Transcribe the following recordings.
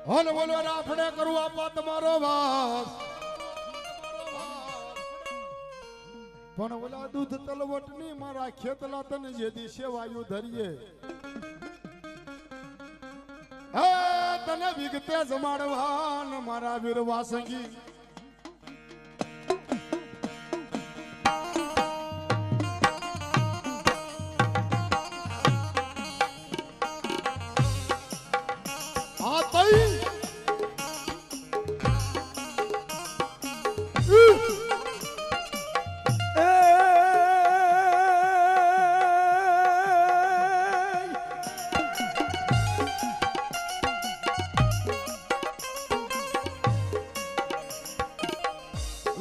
હલ બોલો રાફડે કરું આપા તમારો વાસ પણ ઓલા દૂધ તલવટ ની મારા ખેતલા તને જે દિશે વાયુ ધરીએ હે તને વિગતે જમાડવાન મારા વીર વાસંગી આ તઈ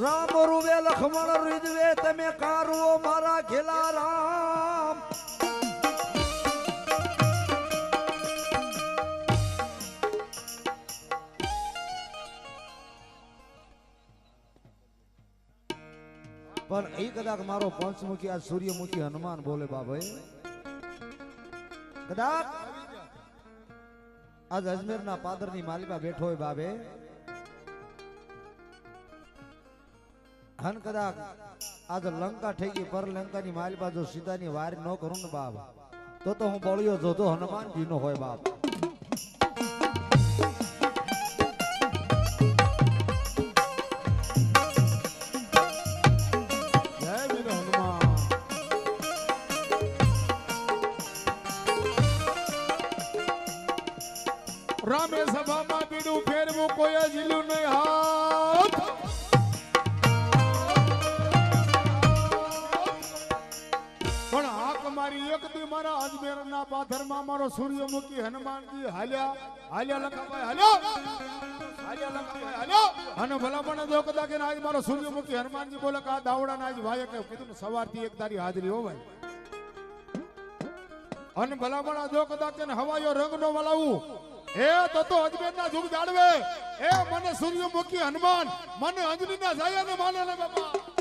રામ રૂવે લખમણ રીદવે તમે કારુઓ મારા ઘેલા રામ પણ એ કદાચ મારો પંચમુખી આ સૂર્યમુખી હનુમાન બોલે બાભાઈ કદાચ આજ અજમેરના પાદરની માલિકા બેઠો હોય બાબે હન કદાચ આજ લંકા થઈ ગઈ પર લંકાની માલિકા જો સીતાની વાર ન કરું ને બાપ તો હું બળિયો જોતો હનુમાનજી નો હોય બાપ જય વીર હનુમાન રામે સભામાં બીડું ફેરવું કોઈ જીલું નહીં હાથ પણ હાક મારી એક દી મારા અજમેરના પાથરમાં મારો સૂર્યમુખી હનુમાનજી હાલ્યા હાલ્યા લખાભાઈ હાલ્યો હાલ્યા લખાભાઈ હાલ્યો અને ભલામણ જો કદાચ આજ મારો સૂર્યમુખી હનુમાનજી બોલે કે આ દાવડાના આજ ભાઈએ કે કીધું સવારથી એક તારી હાજરી હોવાય અને ભલામણ જો કદાચ હવાયો રંગ નો વલાવું એ તો અજમેરના જુગ જાળવે એ મને સૂર્યમુખી હનુમાન મને અંજનીના જાય ને માને ને બાપા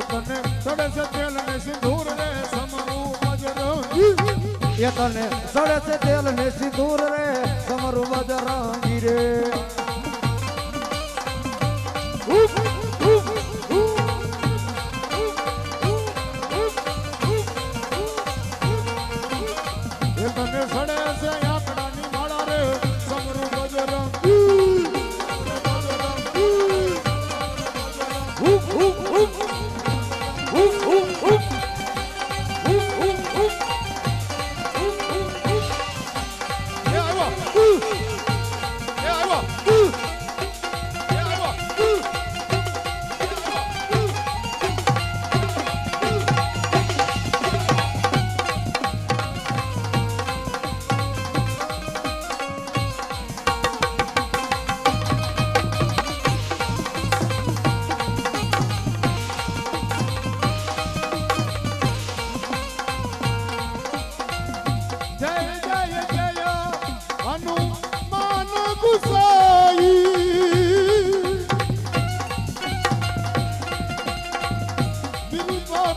સડે છે તેલ ને સિંદૂર રે સમરૂ બજરંગી એ તને સડે છે તેલ ને સિંદૂર રે સમરૂ બજરંગી રે એ તને સડે છે આંકડાની માળા રે સમરૂ બજરંગી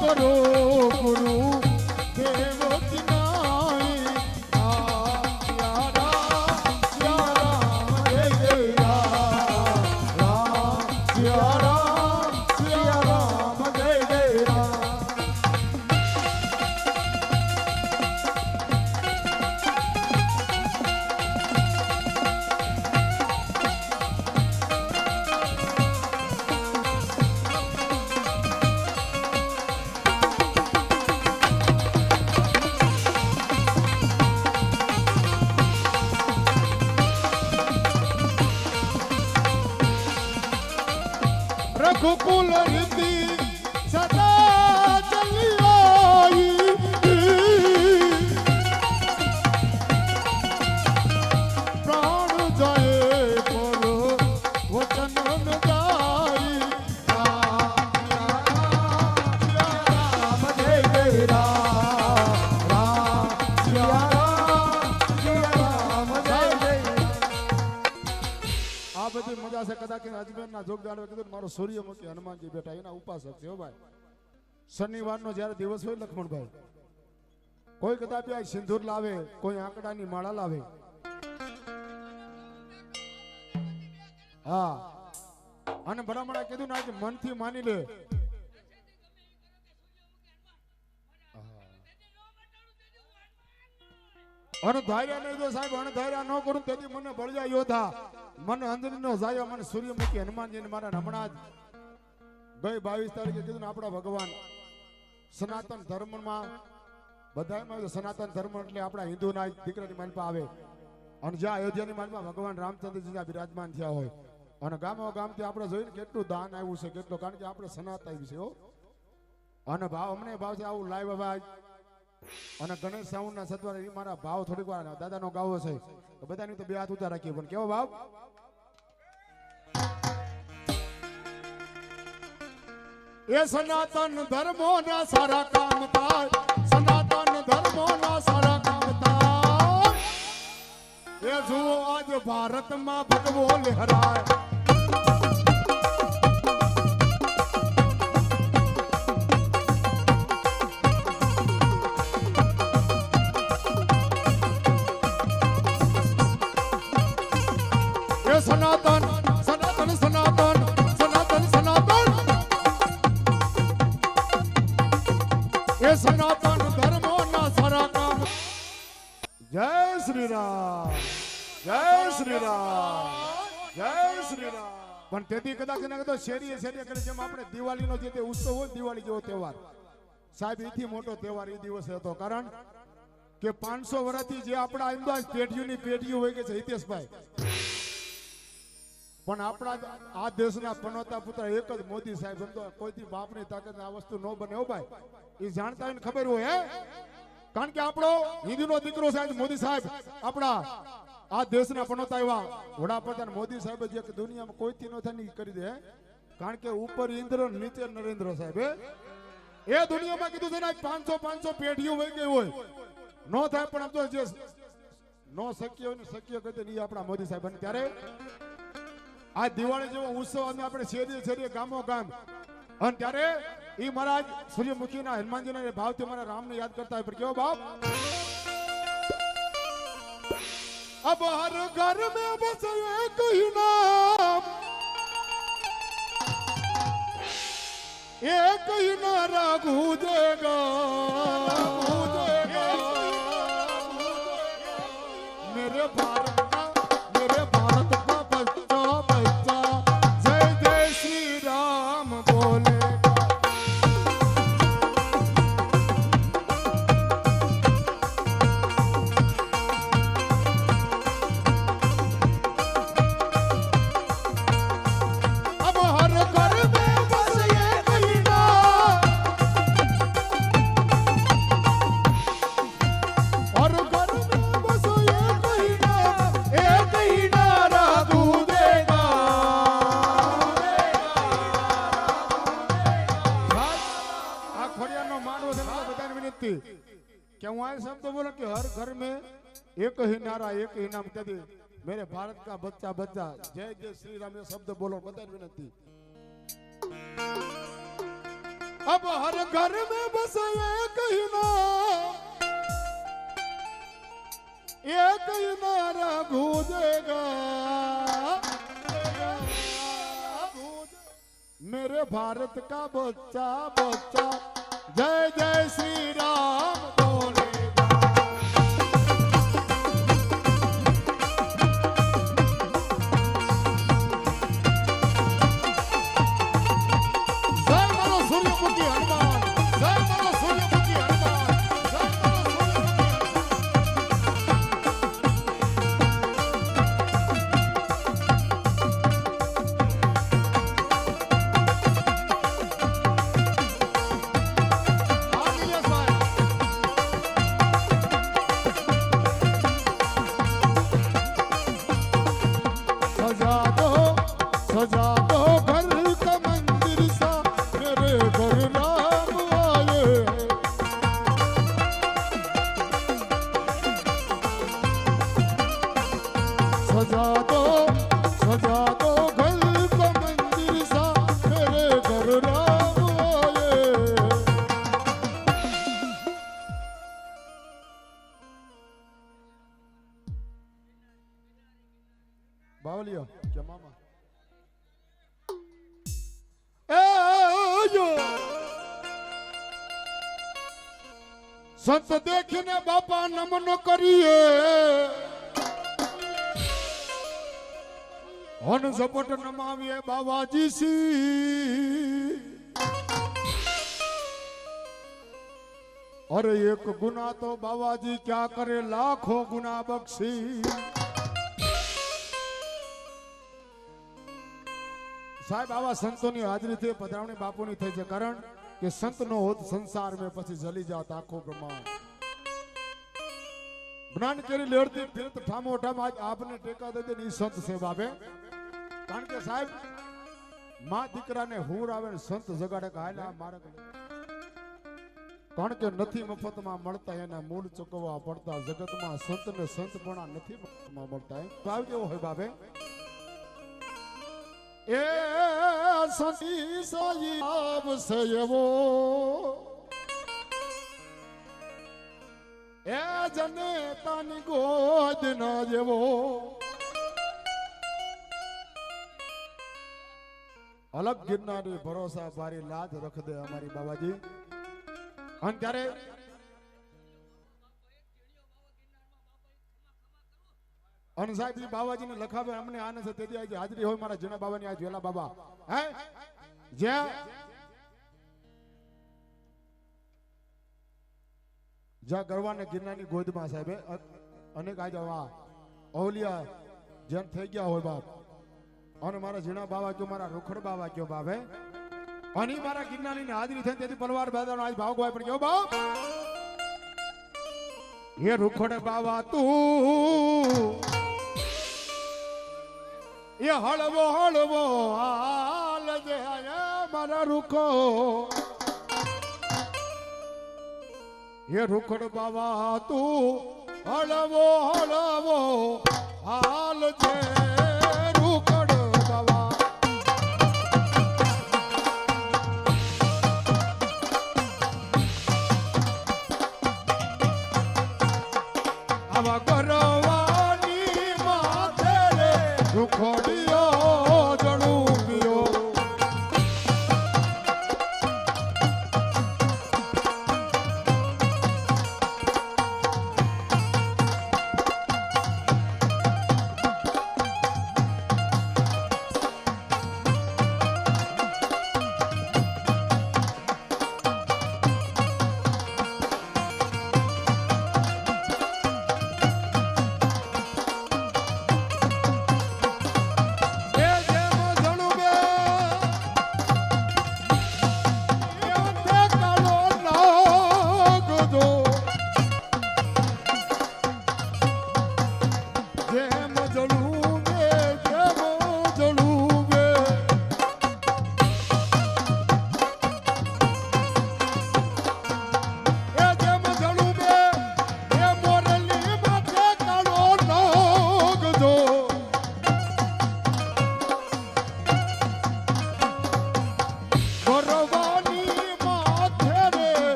કરો ગુરુ દેવ કિનાય સિયા રામ જય જય રામ સિયા રામ જય જય રામ કહેતા હશે કદાચ અજમેરના જોગ જાણવે કીધું મારો સૂર્યમુખી હનુમાનજી બેઠા એના ઉપાસક છે હો ભાઈ. શનિવારનો જ્યારે દિવસ હોય લક્ષ્મણભાઈ, કોઈ કદાચ આ સિંદૂર લાવે, કોઈ આંકડાની માળા લાવે, હા, અને ભલામણા કીધું ને આજે મનથી માની લે. અને ધાર્યા નહીં તો સાહેબ, અને ધાર્યા ન કરું તેથી મને બળજા યોધા, મને અંજનીનો જાયો, મને સૂર્યમુખી હનુમાનજી મારા હમણાં જ ગઈ 22 તારીખે કીધું ને આપણા ભગવાન સનાતન ધર્મમાં બધામાં સનાતન ધર્મ એટલે આપણા હિન્દુના દીકરાની માલપા આવે, અને જ્યાં અયોધ્યાની માલપા ભગવાન રામચંદ્રજી જ્યાં બિરાજમાન થયા હોય, અને ગામો ગામથી આપણે જોઈને કેટલું દાન આવ્યું છે, કેટલું, કારણ કે આપણે સનાત આવી છે હો. અને ભાવ અમને ભાવ છે આવું લાઈવ અવાજ અને ગણેશ સાઉન્ડના સત્વર એ મારા ભાવ થોડીક વાર દાદાનો ગાવો છે તો બધાની તો બે હાથ ઊંચા રાખીએ, પણ કેવો ભાવ? એ સનાતન ધર્મોના સારા કામ થાય, સનાતન ધર્મોના સારા કામ થાય, એ જુઓ આજ ભારતમાં ભગવો લહેરાય. સનાતન સનાતન સનાતન સનાતન સનાતન એ સનાતન ધર્મોના સારા કામ. જય શ્રી રામ, જય શ્રી રામ, જય શ્રી રામ. પણ તેથી કદાચ એને કહેતો શેરીએ શેરીએ કરે, જેમ આપણે દિવાળીનો જે તે ઉત્સવ હોય, દિવાળી જેવો તહેવાર સાહેબ, એથી મોટો તહેવાર એ દિવસે હતો, કારણ કે 500 વર્ષથી જે આપણા અમદાવાદ પેઢીઓની પેઢીઓ હોય કે છે હિતેશભાઈ, પણ આપણા આ દેશના પનોતા પુત્ર એક જ મોદી સાહેબ, સમજો કોઈથી બાપની તાકાત આ વસ્તુ ન બને હો ભાઈ, એ જાણતા હોય ને ખબર હોય હે, કારણ કે આપણો હિન્દુનો દીકરો સાહેબ મોદી સાહેબ, આપણા આ દેશના પનોતા એવા વડાપ્રધાન મોદી સાહેબ જે દુનિયામાં કોઈથી ન થાય કરી દે, કારણ કે ઉપર ઇન્દ્ર નીચે નરેન્દ્ર સાહેબ, એ દુનિયામાં કીધું છે ને 500 પેઢીઓ વહી ગઈ હોય ન થાય, પણ આમ તો જે નો શક્ય હોય ને શક્ય કરી દે એ આપણા મોદી સાહેબ. અને ત્યારે આ દિવાળી જેવો ઉત્સવ અમે આપણે શેરીએ શેરીએ ગામો ગામ, અને ત્યારે એ મહારાજ સૂર્યમુખીના હનુમાનજીના ભાવથી મારા રામને યાદ કરતા હોય, પણ કેવો ભાવ? अब हर घर में बस एक ही नाम, एक ही नारा गूंजेगा, मेरे भारत का बच्चा बच्चा जय जय श्री राम बोलेगा. क्या वहां शब्द बोला कि हर घर में एक ही नारा एक ही नाम, कभी मेरे भारत का बच्चा बच्चा जय जय श्री राम ये शब्द बोलो, बता विनती. अब हर घर में बस एक ही नाम, एक ही नारा गूंजेगा, मेरे भारत का बच्चा बच्चा जय जय श्री राम बोलेगा. जय मारो सूर्यमुखी हनुमान, जय मारो सूर्यमुखी हनुमान, जय मारो सजा दो घर का मंदिर सा, मेरे घर राम आए, બાવલિયો કે મામા એ જો સંત દેખીને બાપા નમન કરીએ હન ઝપટ નમાવીએ બાવાજી સી અરે એક ગુના તો બાવાજી ક્યાં કરે લાખો ગુના બક્ષી સાહેબ આવા સંતોની હાજરીથી પધરાવણી બાપુની થઈ છે કારણ કે સંત નો હોત સંસાર में પછી જલી જાત આખો બ્રહ્માંડ જ્ઞાન કેરી લેડતી ફિરત ઠામો ઠામ આજ આપને ટેકા દે ની સંત સેવા બે કારણ કે સાહેબ માં દીકરાને હુર આવે ને સંત જગાડે કે હાલા માર્ગ કારણ કે નથી મફતમાં મળતા એના મૂળ ચૂકવવા પડતા જગતમાં સંત ને સંતપણા નથી મફતમાં મળતા ભાવ કેવો હોય બાબે એ સંતી સાઈ આવશે એવો એ જનેતાની ગોદ ના જેવો અલગ ગિરનારી ભરોસા ભારી લાજ રખ દે અમારી બાબાજી અને ત્યારે અને સાહેબ બાબાજીને લખાવે અમને આનંદ છે તેથી આજે હાજરી હોય મારા જૂના બાબાની આજ વેલા બાબા હે જ્યાં ગરવાને ગિરનારની ગોદમાં સાહેબ અનેક આજે ઓલિયા જેમ થઈ ગયા હોય બાપ અને મારા ઝીણા બાબા કયો મારા રૂખડ બાબા કયો બાપ હે અને મારા ગિરનારની હાજરી થઈ તેથી પલવાર બેદાનો આજ ભાગ હોય પણ કયો બાપ હે રૂખડ બાબા તું એ હળવો હળવો હાલ જે મારા રૂખો એ રૂખડ બાબા તું હળવો હળવો હાલ જે રૂખડ બાબા આવા કરવાની માથે રે રૂખડિયો જણું ગયો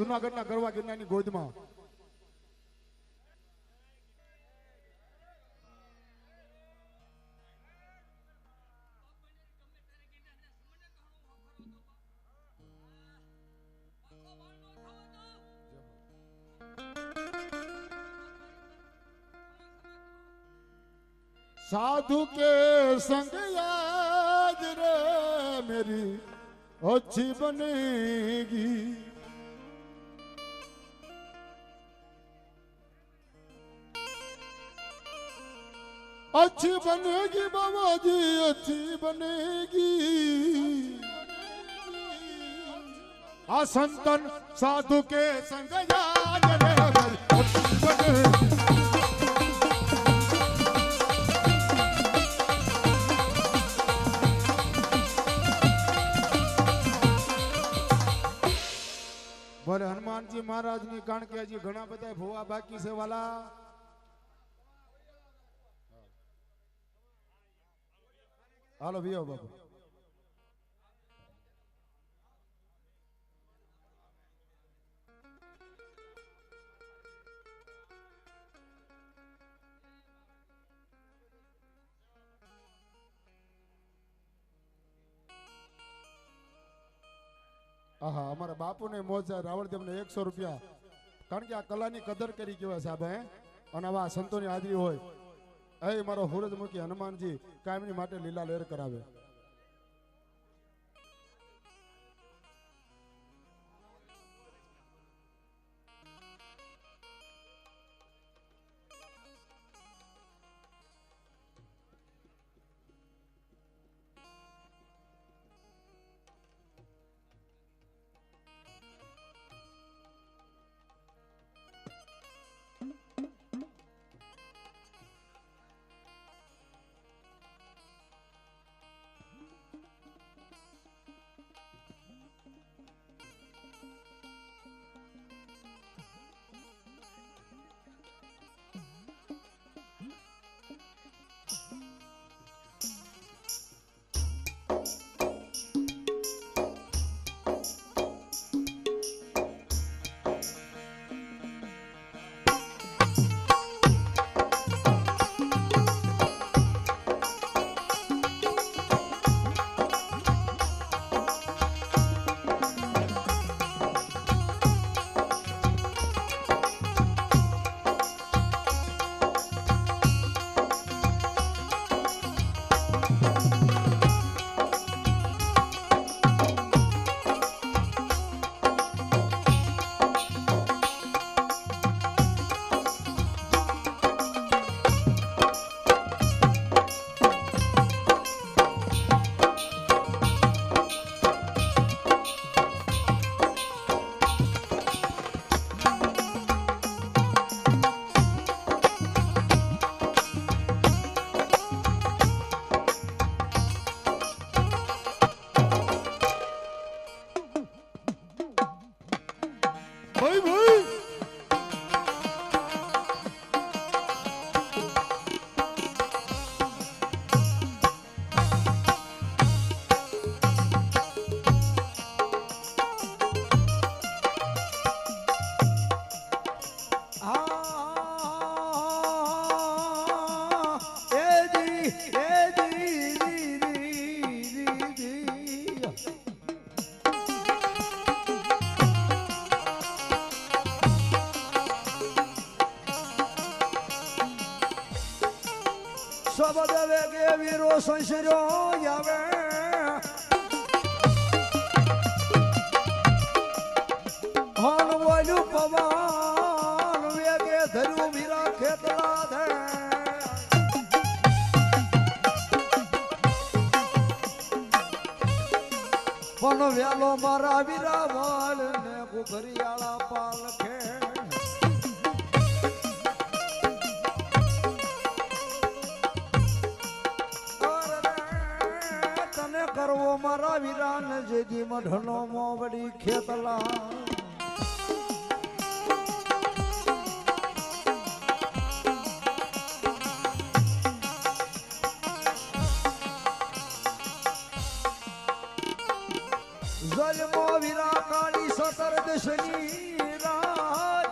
જૂનાગઢના ગરવા ગિરનારની ગોદમાં साधु के संग याद रे मेरी अच्छी बनेगी अच्छी बनेगी बाबा जी अच्छी बनेगी આ સંતન સાધુ કે સંગ યાદ રે હરી બોલે હનુમાનજી મહારાજ ની કારણ કે હજી ઘણા બધા ભોવા બાકી છે વાલા હાલો વિયો બાબુ આહા અમારા બાપુને મોજ છે રાવણદેવ ને 100 રૂપિયા કારણ કે આ કલાની કદર કરી કહેવાય સાહેબ હે અને આવા સંતોની હાજરી હોય એ મારો હુરજમુખી હનુમાનજી કાયમની માટે લીલા લહેર કરાવે સંશરો આવે હણ વાલ્યું પવન વેગે ધર્યું વીરા ખેતલા ધે પણ વેલો મારા વીરા વાલ ને ઘરિયાળા પાલખે કરવો મારા વીરાન જેજી મઢનો મોવડી ખેતલા જલમો વીરા કાળી સતર દશની રાત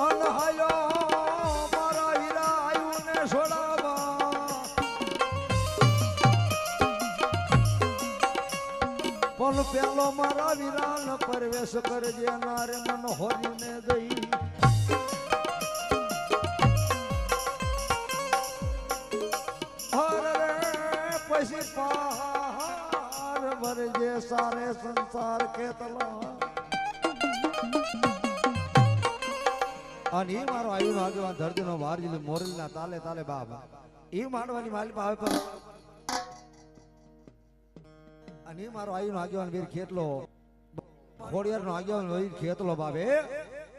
અનહાયો મારા વીરા આયુ ને છોડાવા પણ પેલો મારા વીરાન પરવેશ કરજે નારે મન હોરીને દઈ હર રે પછી પાર ભરજે સારે સંસાર ખેતલા અને એ મારો આયુ નો આગેવાન ધરતી નો વારજી મોરલ ના તાલે તાલે બાબા એ માંડવાની માલિક આવે પર ની મારો આયુનો આગેવાન વીર ખેતલો ખોડિયારનો આગેવાન વીર ખેતલો બાબે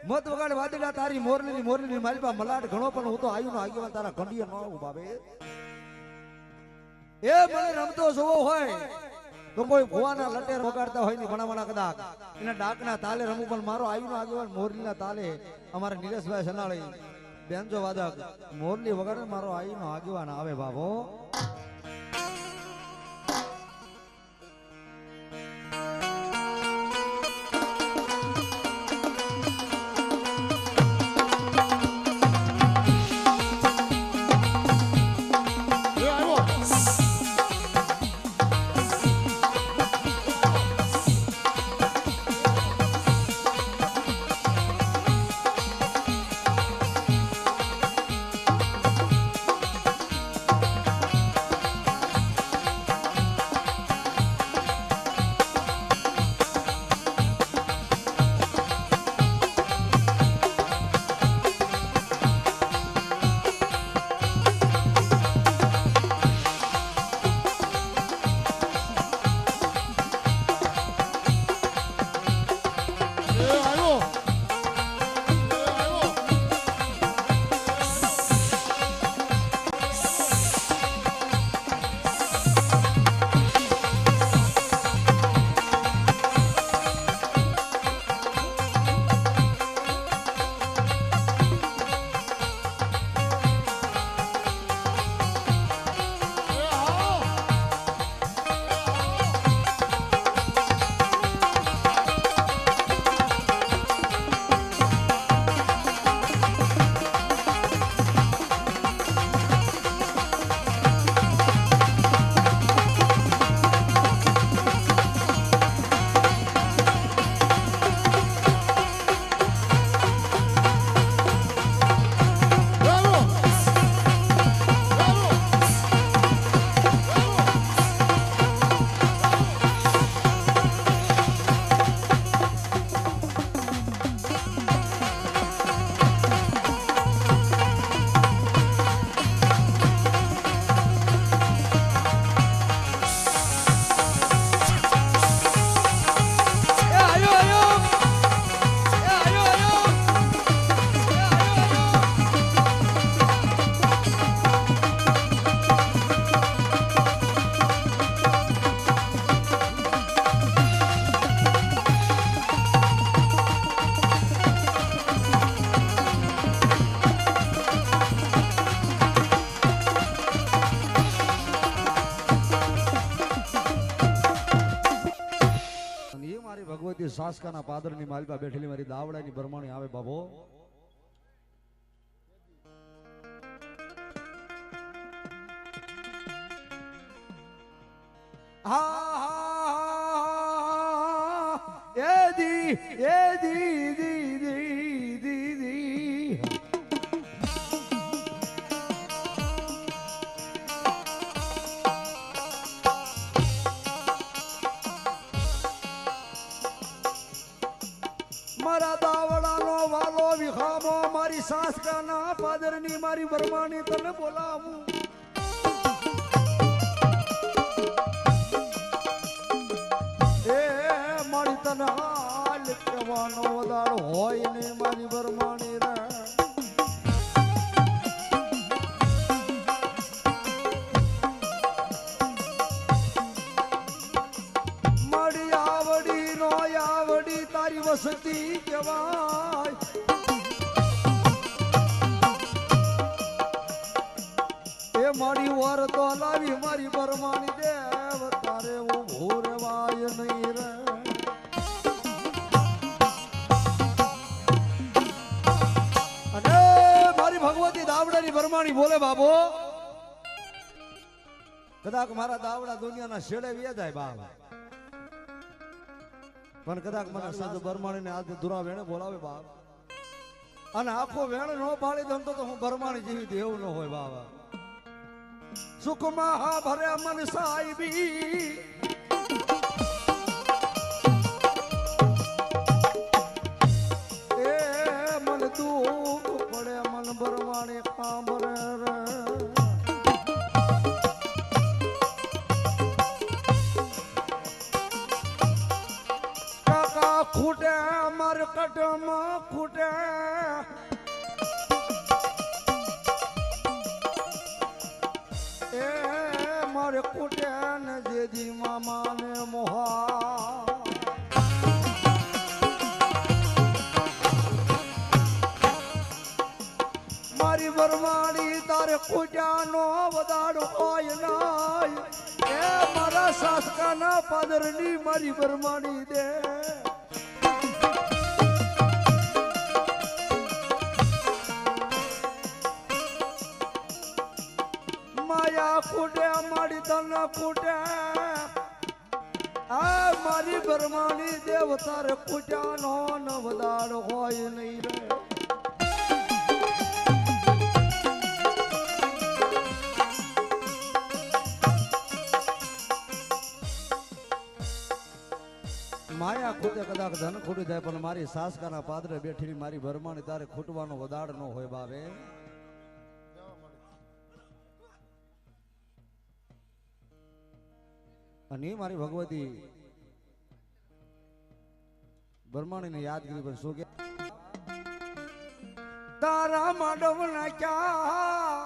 મત વગાડ વાદળા તારી મોરલીની માલપા મલાટ ઘણો પણ હું તો આયુનો આગેવાન તારા કંડિયો ન આવું બાબે એ મને રમતો જોવો હોય તો કોઈ ભુવાના લટેર વગાડતા હોય ની ભણાવણા કદાચ એના ડાકના તાલે રમું પણ મારો આયુનો આગેવાન મોરલીના તાલે અમારા નિલેશભાઈ સનાળી બેન્જો વાદક મોરલી વગાડે મારો આયુનો આગેવાન આવે બાબો ભગવતી સાસકાના પાદરની માલપા બેઠેલી મારી દાવડાની બરમાણી આવે બાબો મારા દાવડાનો વાલો વિખામો મારી સાસકાના પાદરની મારી બરમાણી તને બોલાવું એ મારી તને હાલ કહેવાનો વધારો હોય ને મારી બરમાણી રે મારી આવડી નો આવડી તારી વસતી કહેવાય એ મારી વાર તો લાવી મારી બરમાની દેવ તારે હું ભૂરવાય નહીં રે અને મારી ભગવતી દાવડાની બરમાની બોલે બાબો કદાચ મારા દાવડા દુનિયાના છેડે વ્યા જાય બાબા પણ કદાચ મને સજ બરમાણી ને આજે દુરા વેણે બોલાવે બાપ અને આખો વેણ નો પાડી દઉં તો હું બરમાણી જેવી દેવ ન હોય બાબા સુખમાં હા ભરે મન સાહેબી એ મન દુઃખ પડે મન બરમાણી કાંબરે રે બરમાણી તારે ખૂટ્યાનો વદાડ હોય નાય એ મારા સાસકાના પાદરની મારી બરમાણી દે માયા ખૂટે મારી તન ખૂટે આ મારી બરમાણી દેવ તારે ખૂટ્યાનો ન વદાડ હોય નહીં રે માયા ખૂટે કદાચ ધન ખૂટી જાય પણ મારી સાસકાના પાદરે બેઠેલી મારી બરમાણી તારે ખૂટવાનો વદાડ ન હોય બાવે અને મારી ભગવતી બરમાણીને યાદ કરી પણ શું કે તારા માંડવ નાખ્યા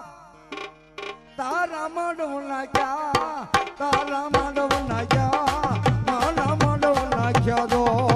તારા માંડવ નાખ્યા તારા માંડવ નાખ્યા નાના માંડવ નાખ્યા દો